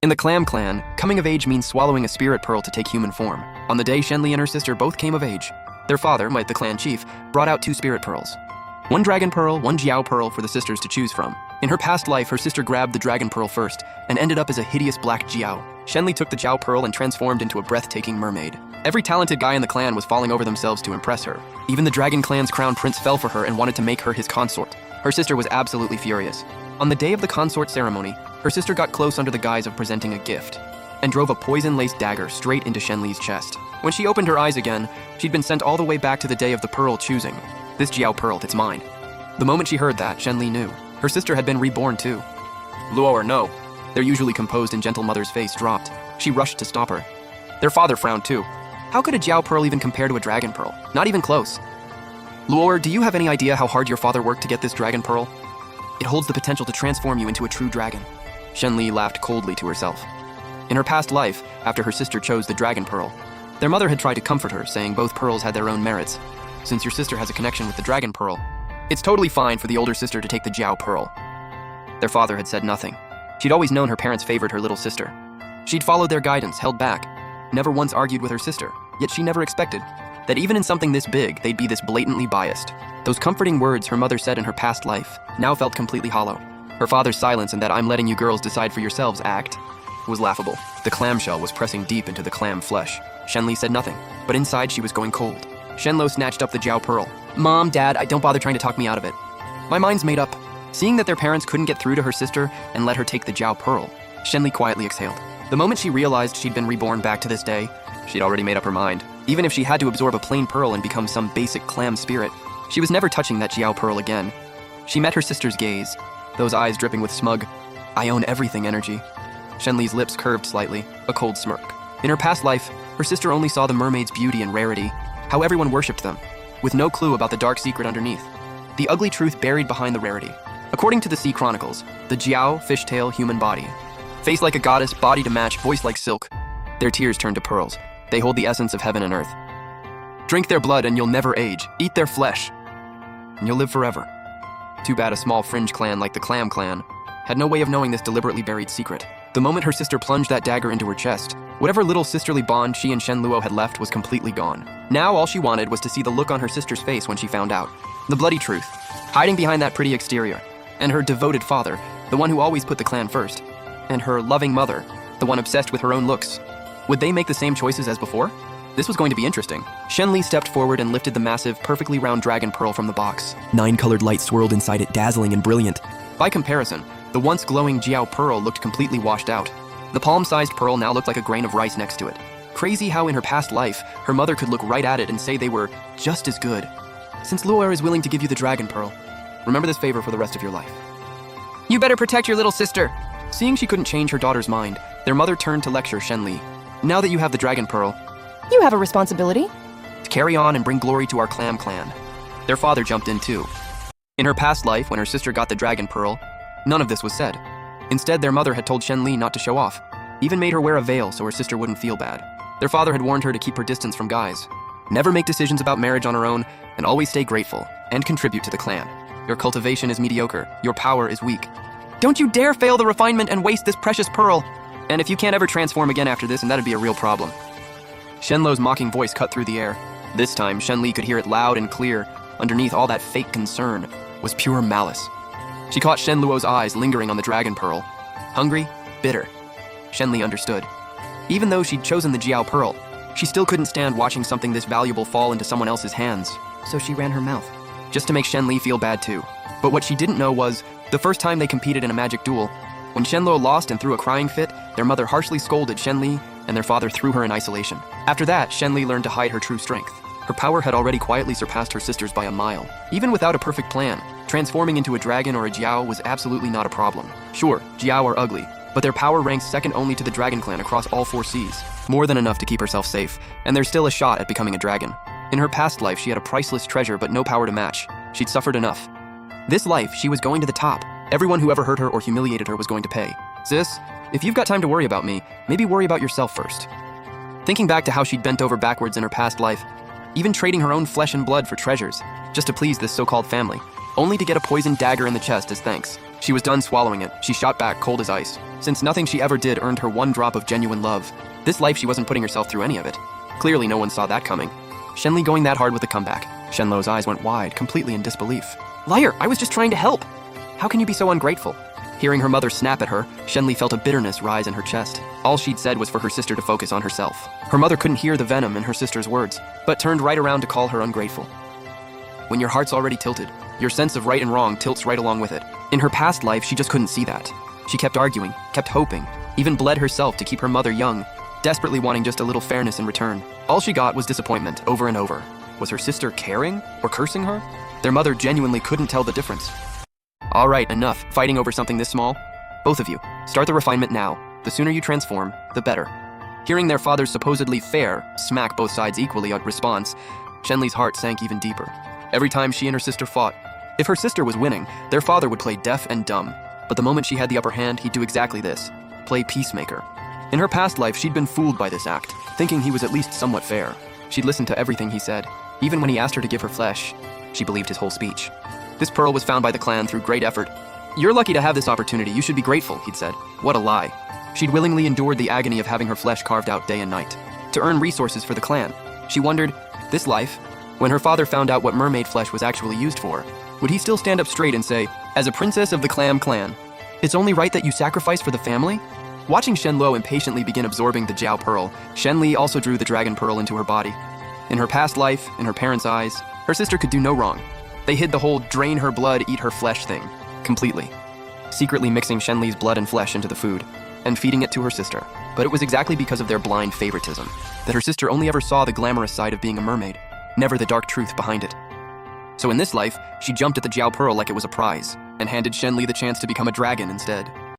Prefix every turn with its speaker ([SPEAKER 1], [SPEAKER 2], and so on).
[SPEAKER 1] In the Clam Clan, coming of age means swallowing a spirit pearl to take human form. On the day Shenli and her sister both came of age, their father, Might the clan chief, brought out 2 spirit pearls. 1 dragon pearl, 1 Jiao pearl for the sisters to choose from. In her past life, her sister grabbed the dragon pearl first and ended up as a hideous black Jiao. Shenli took the Jiao pearl and transformed into a breathtaking mermaid. Every talented guy in the clan was falling over themselves to impress her. Even the dragon clan's crown prince fell for her and wanted to make her his consort. Her sister was absolutely furious. On the day of the consort ceremony, her sister got close under the guise of presenting a gift and drove a poison-laced dagger straight into Shenli's chest. When she opened her eyes again, she'd been sent all the way back to the day of the pearl choosing. This Jiao pearl, it's mine. The moment she heard that, Shenli knew. Her sister had been reborn too. Luo'er, no. Their usually composed and gentle mother's face dropped. She rushed to stop her. Their father frowned too. How could a Jiao pearl even compare to a dragon pearl? Not even close. Luo'er, do you have any idea how hard your father worked to get this dragon pearl? It holds the potential to transform you into a true dragon. Shenli laughed coldly to herself. In her past life, after her sister chose the dragon pearl, their mother had tried to comfort her, saying both pearls had their own merits. Since your sister has a connection with the dragon pearl, it's totally fine for the older sister to take the Jiao pearl. Their father had said nothing. She'd always known her parents favored her little sister. She'd followed their guidance, held back, never once argued with her sister, yet she never expected that even in something this big, they'd be this blatantly biased. Those comforting words her mother said in her past life now felt completely hollow. Her father's silence and that "I'm letting you girls decide for yourselves" act was laughable. The clamshell was pressing deep into the clam flesh. Shenli said nothing, but inside she was going cold. Shenlo snatched up the Jiao pearl. "Mom, Dad, don't bother trying to talk me out of it. My mind's made up." Seeing that their parents couldn't get through to her sister and let her take the Jiao pearl, Shenli quietly exhaled. The moment she realized she'd been reborn back to this day, she'd already made up her mind. Even if she had to absorb a plain pearl and become some basic clam spirit, she was never touching that Jiao pearl again. She met her sister's gaze, those eyes dripping with smug, "I own everything" energy. Shenli's lips curved slightly, a cold smirk. In her past life, her sister only saw the mermaid's beauty and rarity, how everyone worshipped them, with no clue about the dark secret underneath. The ugly truth buried behind the rarity. According to the Sea Chronicles, the Jiao, fishtail human body. Face like a goddess, body to match, voice like silk. Their tears turn to pearls. They hold the essence of heaven and earth. Drink their blood and you'll never age. Eat their flesh and you'll live forever. Too bad a small fringe clan like the Clam Clan had no way of knowing this deliberately buried secret. The moment her sister plunged that dagger into her chest, whatever little sisterly bond she and Shen Luo had left was completely gone. Now all she wanted was to see the look on her sister's face when she found out. The bloody truth, hiding behind that pretty exterior. And her devoted father, the one who always put the clan first. And her loving mother, the one obsessed with her own looks. Would they make the same choices as before? This was going to be interesting. Shenli stepped forward and lifted the massive, perfectly round dragon pearl from the box. 9 colored lights swirled inside it, dazzling and brilliant. By comparison, the once glowing Jiao pearl looked completely washed out. The palm-sized pearl now looked like a grain of rice next to it. Crazy how in her past life, her mother could look right at it and say they were just as good. Since Luo'er is willing to give you the dragon pearl, remember this favor for the rest of your life. You better protect your little sister. Seeing she couldn't change her daughter's mind, their mother turned to lecture Shenli. Now that you have the dragon pearl,
[SPEAKER 2] You have a responsibility.
[SPEAKER 1] to carry on and bring glory to our Clam Clan. Their father jumped in too. In her past life, when her sister got the dragon pearl, none of this was said. Instead, their mother had told Shenli not to show off, even made her wear a veil so her sister wouldn't feel bad. Their father had warned her to keep her distance from guys, never make decisions about marriage on her own, and always stay grateful and contribute to the clan. Your cultivation is mediocre, your power is weak. Don't you dare fail the refinement and waste this precious pearl! And if you can't ever transform again after this, and that'd be a real problem. Shenlo's mocking voice cut through the air. This time, Shenli could hear it loud and clear. Underneath all that fake concern was pure malice. She caught Shen Luo's eyes lingering on the dragon pearl. Hungry, bitter. Shenli understood. Even though she'd chosen the Jiao pearl, she still couldn't stand watching something this valuable fall into someone else's hands. So she ran her mouth, just to make Shenli feel bad too. But what she didn't know was, the first time they competed in a magic duel, when Shenlo lost and threw a crying fit, their mother harshly scolded Shenli, and their father threw her in isolation. After that, Shenli learned to hide her true strength. Her power had already quietly surpassed her sister's by a mile. Even without a perfect plan, transforming into a dragon or a Jiao was absolutely not a problem. Sure, Jiao are ugly, but their power ranks second only to the Dragon Clan across all 4 seas. More than enough to keep herself safe, and there's still a shot at becoming a dragon. In her past life, she had a priceless treasure but no power to match. She'd suffered enough. This life, she was going to the top. Everyone who ever hurt her or humiliated her was going to pay. Sis, if you've got time to worry about me, maybe worry about yourself first. Thinking back to how she'd bent over backwards in her past life, even trading her own flesh and blood for treasures, just to please this so-called family, only to get a poisoned dagger in the chest as thanks. She was done swallowing it. She shot back, cold as ice. Since nothing she ever did earned her one drop of genuine love, this life she wasn't putting herself through any of it. Clearly no one saw that coming. Shenli going that hard with the comeback. Shenlo's eyes went wide, completely in disbelief. Liar, I was just trying to help. How can you be so ungrateful? Hearing her mother snap at her, Shenli felt a bitterness rise in her chest. All she'd said was for her sister to focus on herself. Her mother couldn't hear the venom in her sister's words, but turned right around to call her ungrateful. When your heart's already tilted, your sense of right and wrong tilts right along with it. In her past life, she just couldn't see that. She kept arguing, kept hoping, even bled herself to keep her mother young, desperately wanting just a little fairness in return. All she got was disappointment over and over. Was her sister caring or cursing her? Their mother genuinely couldn't tell the difference. All right, enough fighting over something this small. Both of you, start the refinement now. The sooner you transform, the better. Hearing their father's supposedly fair smack both sides equally at response, Shenli's heart sank even deeper. Every time she and her sister fought, if her sister was winning, their father would play deaf and dumb. But the moment she had the upper hand, he'd do exactly this, play peacemaker. In her past life, she'd been fooled by this act, thinking he was at least somewhat fair. She'd listened to everything he said. Even when he asked her to give her flesh, she believed his whole speech. This pearl was found by the clan through great effort. You're lucky to have this opportunity, you should be grateful, he'd said. What a lie. She'd willingly endured the agony of having her flesh carved out day and night, to earn resources for the clan. She wondered, this life, when her father found out what mermaid flesh was actually used for, would he still stand up straight and say, as a princess of the Clam clan, it's only right that you sacrifice for the family? Watching Shenlo impatiently begin absorbing the Jiao Pearl, Shenli also drew the Dragon Pearl into her body. In her past life, in her parents' eyes, her sister could do no wrong. They hid the whole drain her blood, eat her flesh thing, completely. Secretly mixing Shenli's blood and flesh into the food, and feeding it to her sister. But it was exactly because of their blind favoritism, that her sister only ever saw the glamorous side of being a mermaid, never the dark truth behind it. So in this life, she jumped at the Jiao Pearl like it was a prize, and handed Shenli the chance to become a dragon instead.